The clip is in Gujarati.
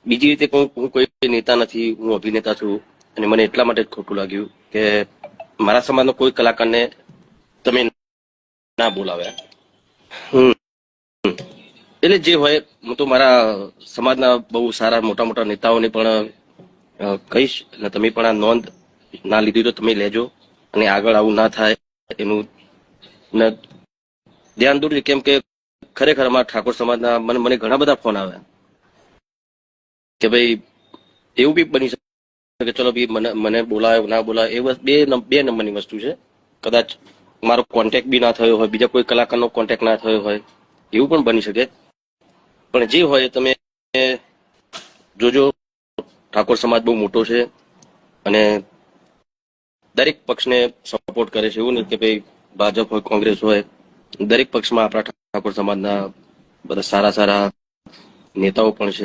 બીજી રીતે હું કોઈ નેતા નથી, હું અભિનેતા છું. અને મને એટલા માટે જ ખોટું લાગ્યું કે મારા સમાજનો કોઈ કલાકારને તમે ના બોલાવ્યા. હમ એટલે જે હોય, હું તો મારા સમાજના બહુ સારા મોટા મોટા નેતાઓને પણ કહીશ, અને તમે પણ આ નોંધ ના લીધી તો તમે લેજો, અને આગળ આવું ના થાય એનું ધ્યાન દોરજો. કેમ કે ખરેખર અમારા ઠાકોર સમાજના મને ઘણા બધા ફોન આવ્યા કે ભાઈ એવું બી બની શકે, ચલો ભાઈ મને બોલાવે ના બોલાવે એ બે નંબરની વસ્તુ છે. કદાચ મારો કોન્ટેક્ટ બી ના થયો હોય, બીજા કોઈ કલાકારનો કોન્ટેક્ટ ના થયો હોય, એવું પણ બની શકે. પણ જે હોય તમે જોજો, ઠાકોર સમાજ બહુ મોટો છે અને દરેક પક્ષને સપોર્ટ કરે છે. એવું નહીં કે ભાઈ ભાજપ હોય કોંગ્રેસ હોય, દરેક પક્ષમાં આપણા ઠાકોર સમાજના બધા સારા સારા નેતાઓ પણ છે.